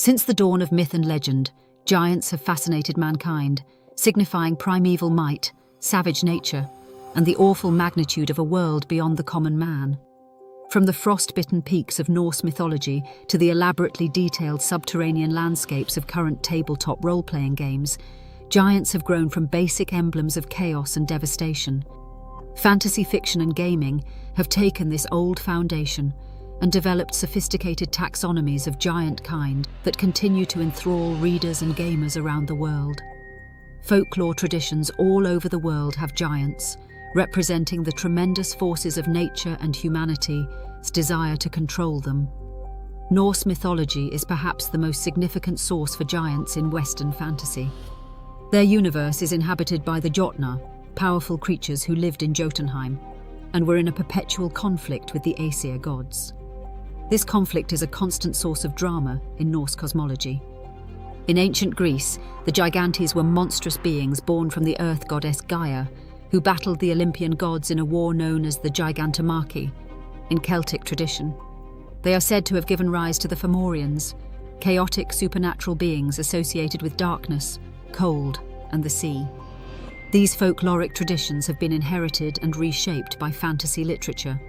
Since the dawn of myth and legend, giants have fascinated mankind, signifying primeval might, savage nature, and the awful magnitude of a world beyond the common man. From the frost-bitten peaks of Norse mythology to the elaborately detailed subterranean landscapes of current tabletop role-playing games, giants have grown from basic emblems of chaos and devastation. Fantasy fiction and gaming have taken this old foundation and developed sophisticated taxonomies of giant kind that continue to enthrall readers and gamers around the world. Folklore traditions all over the world have giants, representing the tremendous forces of nature and humanity's desire to control them. Norse mythology is perhaps the most significant source for giants in Western fantasy. Their universe is inhabited by the Jotnar, powerful creatures who lived in Jotunheim and were in a perpetual conflict with the Aesir gods. This conflict is a constant source of drama in Norse cosmology. In ancient Greece, the Gigantes were monstrous beings born from the earth goddess Gaia, who battled the Olympian gods in a war known as the Gigantomachy in Celtic tradition. They are said to have given rise to the Fomorians, chaotic supernatural beings associated with darkness, cold, and the sea. These folkloric traditions have been inherited and reshaped by fantasy literature,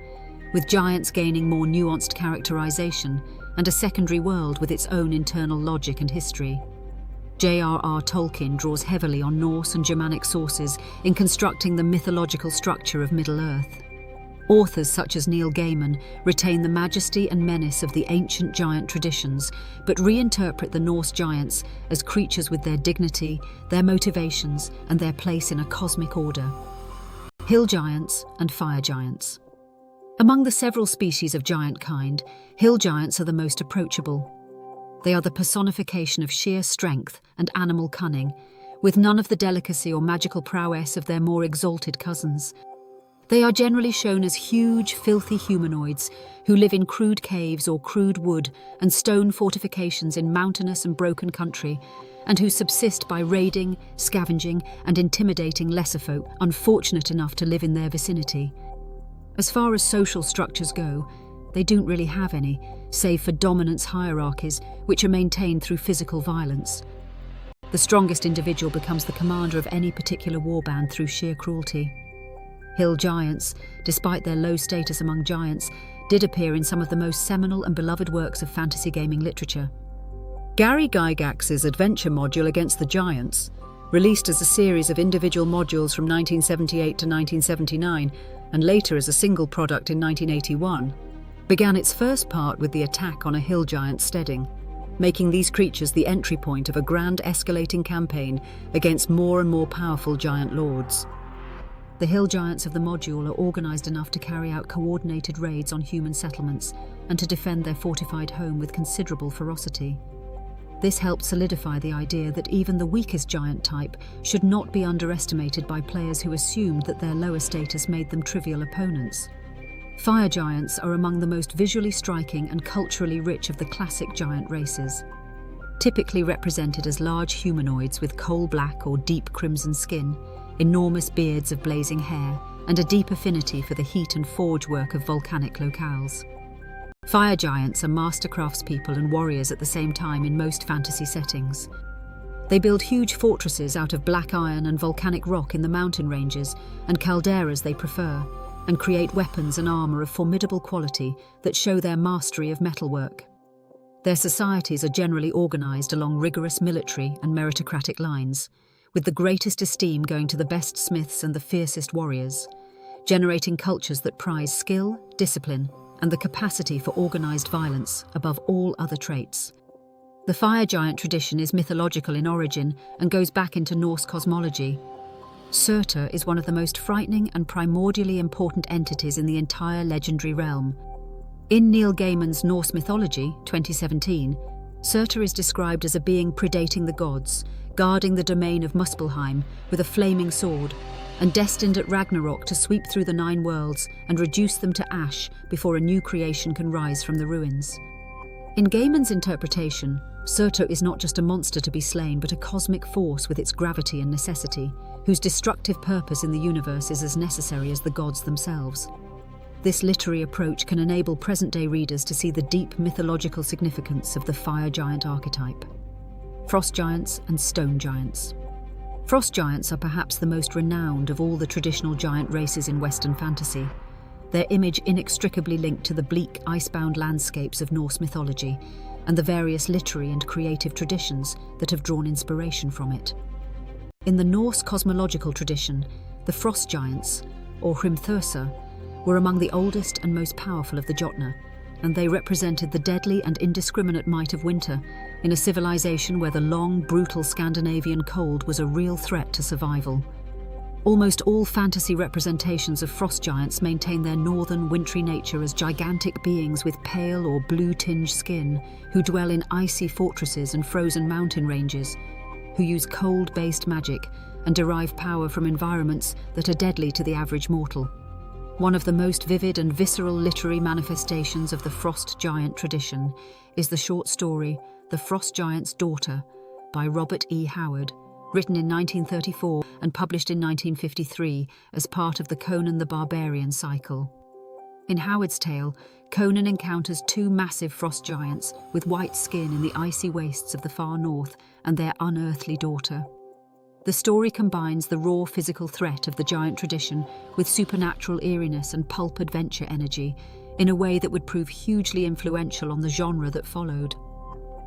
with giants gaining more nuanced characterization and a secondary world with its own internal logic and history. J.R.R. Tolkien draws heavily on Norse and Germanic sources in constructing the mythological structure of Middle-earth. Authors such as Neil Gaiman retain the majesty and menace of the ancient giant traditions, but reinterpret the Norse giants as creatures with their dignity, their motivations, and their place in a cosmic order. Hill giants and fire giants. Among the several species of giant kind, hill giants are the most approachable. They are the personification of sheer strength and animal cunning, with none of the delicacy or magical prowess of their more exalted cousins. They are generally shown as huge, filthy humanoids who live in crude caves or crude wood and stone fortifications in mountainous and broken country, and who subsist by raiding, scavenging, and intimidating lesser folk unfortunate enough to live in their vicinity. As far as social structures go, they don't really have any, save for dominance hierarchies which are maintained through physical violence. The strongest individual becomes the commander of any particular warband through sheer cruelty. Hill giants, despite their low status among giants, did appear in some of the most seminal and beloved works of fantasy gaming literature. Gary Gygax's adventure module Against the Giants, released as a series of individual modules from 1978 to 1979, and later as a single product in 1981, began its first part with the attack on a hill giant steading, making these creatures the entry point of a grand escalating campaign against more and more powerful giant lords. The hill giants of the module are organised enough to carry out coordinated raids on human settlements and to defend their fortified home with considerable ferocity. This helped solidify the idea that even the weakest giant type should not be underestimated by players who assumed that their lower status made them trivial opponents. Fire giants are among the most visually striking and culturally rich of the classic giant races. Typically represented as large humanoids with coal-black or deep crimson skin, enormous beards of blazing hair, and a deep affinity for the heat and forge work of volcanic locales. Fire giants are master craftspeople and warriors at the same time in most fantasy settings. They build huge fortresses out of black iron and volcanic rock in the mountain ranges, and calderas they prefer, and create weapons and armour of formidable quality that show their mastery of metalwork. Their societies are generally organised along rigorous military and meritocratic lines, with the greatest esteem going to the best smiths and the fiercest warriors, generating cultures that prize skill, discipline, and the capacity for organised violence above all other traits. The fire giant tradition is mythological in origin and goes back into Norse cosmology. Surtur is one of the most frightening and primordially important entities in the entire legendary realm. In Neil Gaiman's Norse Mythology, 2017, Surtur is described as a being predating the gods, guarding the domain of Muspelheim with a flaming sword, and destined at Ragnarok to sweep through the 9 worlds and reduce them to ash before a new creation can rise from the ruins. In Gaiman's interpretation, Surtur is not just a monster to be slain, but a cosmic force with its gravity and necessity, whose destructive purpose in the universe is as necessary as the gods themselves. This literary approach can enable present-day readers to see the deep mythological significance of the fire giant archetype. Frost giants and stone giants. Frost giants are perhaps the most renowned of all the traditional giant races in Western fantasy, their image inextricably linked to the bleak, icebound landscapes of Norse mythology and the various literary and creative traditions that have drawn inspiration from it. In the Norse cosmological tradition, the frost giants, or Hrimthursar, were among the oldest and most powerful of the Jotnar, and they represented the deadly and indiscriminate might of winter in a civilization where the long, brutal Scandinavian cold was a real threat to survival. Almost all fantasy representations of frost giants maintain their northern, wintry nature as gigantic beings with pale or blue-tinged skin who dwell in icy fortresses and frozen mountain ranges, who use cold-based magic and derive power from environments that are deadly to the average mortal. One of the most vivid and visceral literary manifestations of the frost giant tradition is the short story The Frost Giant's Daughter by Robert E. Howard, written in 1934 and published in 1953 as part of the Conan the Barbarian cycle. In Howard's tale, Conan encounters two massive frost giants with white skin in the icy wastes of the far north and their unearthly daughter. The story combines the raw physical threat of the giant tradition with supernatural eeriness and pulp adventure energy in a way that would prove hugely influential on the genre that followed.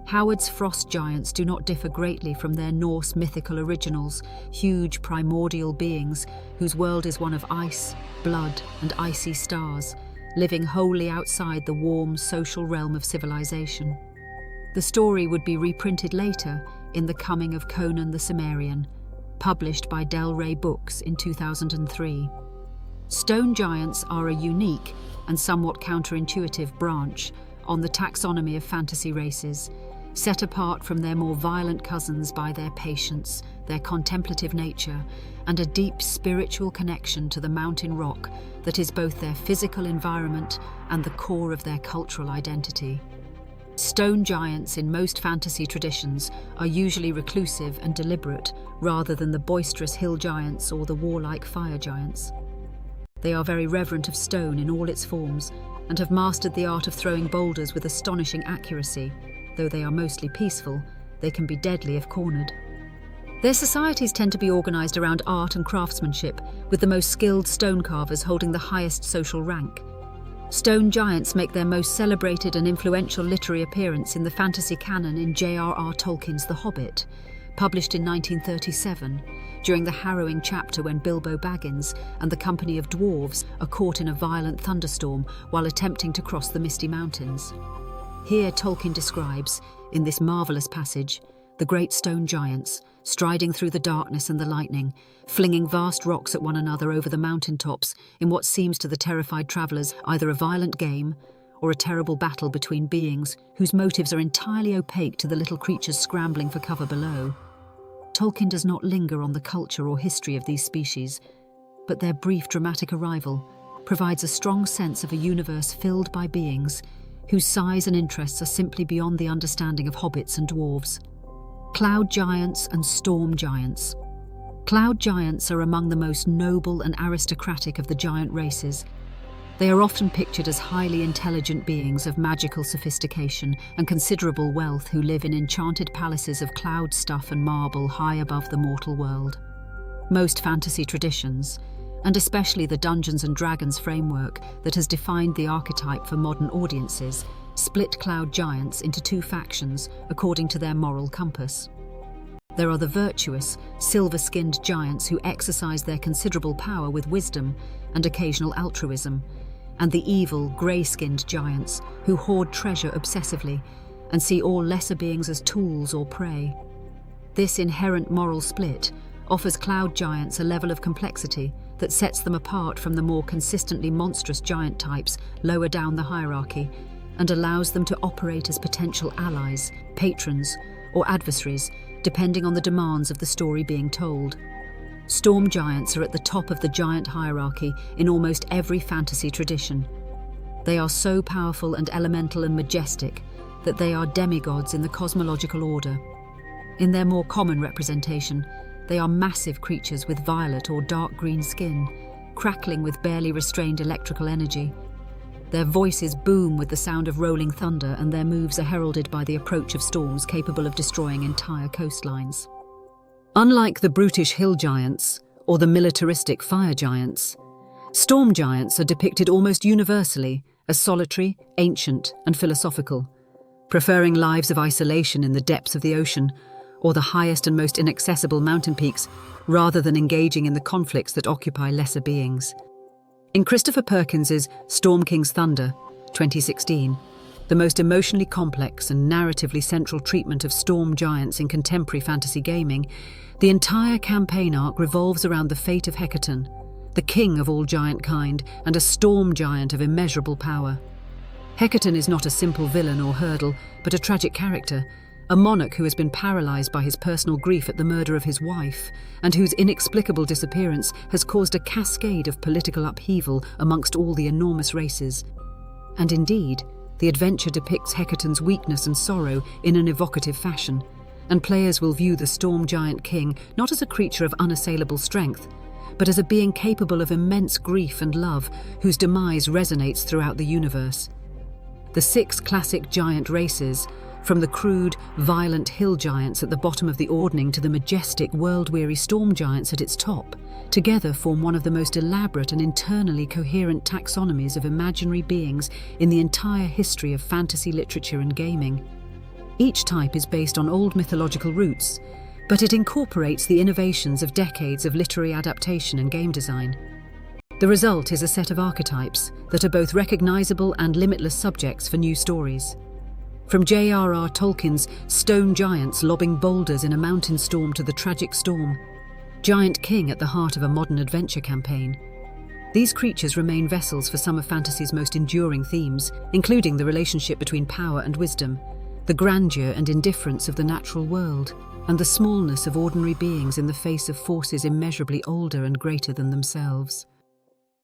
Howard's frost giants do not differ greatly from their Norse mythical originals, huge primordial beings whose world is one of ice, blood, and icy stars, living wholly outside the warm social realm of civilization. The story would be reprinted later in The Coming of Conan the Cimmerian, published by Del Rey Books in 2003. Stone giants are a unique and somewhat counterintuitive branch on the taxonomy of fantasy races, set apart from their more violent cousins by their patience, their contemplative nature, and a deep spiritual connection to the mountain rock that is both their physical environment and the core of their cultural identity. Stone giants in most fantasy traditions are usually reclusive and deliberate, rather than the boisterous hill giants or the warlike fire giants. They are very reverent of stone in all its forms and have mastered the art of throwing boulders with astonishing accuracy. Though they are mostly peaceful, they can be deadly if cornered. Their societies tend to be organized around art and craftsmanship, with the most skilled stone carvers holding the highest social rank. Stone giants make their most celebrated and influential literary appearance in the fantasy canon in J.R.R. Tolkien's The Hobbit, published in 1937, during the harrowing chapter when Bilbo Baggins and the company of dwarves are caught in a violent thunderstorm while attempting to cross the misty mountains. Here Tolkien describes, in this marvellous passage, the great stone giants, striding through the darkness and the lightning, flinging vast rocks at one another over the mountaintops in what seems to the terrified travellers either a violent game or a terrible battle between beings whose motives are entirely opaque to the little creatures scrambling for cover below. Tolkien does not linger on the culture or history of these species, but their brief dramatic arrival provides a strong sense of a universe filled by beings whose size and interests are simply beyond the understanding of hobbits and dwarves. Cloud giants and storm giants. Cloud giants are among the most noble and aristocratic of the giant races. They are often pictured as highly intelligent beings of magical sophistication and considerable wealth who live in enchanted palaces of cloud stuff and marble high above the mortal world. Most fantasy traditions, and especially the Dungeons and Dragons framework that has defined the archetype for modern audiences, split cloud giants into two factions according to their moral compass. There are the virtuous, silver-skinned giants who exercise their considerable power with wisdom and occasional altruism, and the evil, grey-skinned giants who hoard treasure obsessively and see all lesser beings as tools or prey. This inherent moral split offers cloud giants a level of complexity that sets them apart from the more consistently monstrous giant types lower down the hierarchy, and allows them to operate as potential allies, patrons, or adversaries, depending on the demands of the story being told. Storm giants are at the top of the giant hierarchy in almost every fantasy tradition. They are so powerful and elemental and majestic that they are demigods in the cosmological order. In their more common representation, they are massive creatures with violet or dark green skin, crackling with barely restrained electrical energy, Their voices boom with the sound of rolling thunder, and their moves are heralded by the approach of storms capable of destroying entire coastlines. Unlike the brutish hill giants or the militaristic fire giants, storm giants are depicted almost universally as solitary, ancient, and philosophical, preferring lives of isolation in the depths of the ocean or the highest and most inaccessible mountain peaks, rather than engaging in the conflicts that occupy lesser beings. In Christopher Perkins's Storm King's Thunder, 2016, the most emotionally complex and narratively central treatment of storm giants in contemporary fantasy gaming, the entire campaign arc revolves around the fate of Hecaton, the king of all giant kind and a storm giant of immeasurable power. Hecaton is not a simple villain or hurdle, but a tragic character, a monarch who has been paralyzed by his personal grief at the murder of his wife, and whose inexplicable disappearance has caused a cascade of political upheaval amongst all the enormous races. And indeed, the adventure depicts Hecaton's weakness and sorrow in an evocative fashion, and players will view the storm giant king not as a creature of unassailable strength, but as a being capable of immense grief and love whose demise resonates throughout the universe. The 6 classic giant races, from the crude, violent hill giants at the bottom of the Ordning to the majestic, world-weary storm giants at its top, together form one of the most elaborate and internally coherent taxonomies of imaginary beings in the entire history of fantasy literature and gaming. Each type is based on old mythological roots, but it incorporates the innovations of decades of literary adaptation and game design. The result is a set of archetypes that are both recognizable and limitless subjects for new stories. From J.R.R. Tolkien's stone giants lobbing boulders in a mountain storm to the tragic storm, Giant King at the heart of a modern adventure campaign, these creatures remain vessels for some of fantasy's most enduring themes, including the relationship between power and wisdom, the grandeur and indifference of the natural world, and the smallness of ordinary beings in the face of forces immeasurably older and greater than themselves.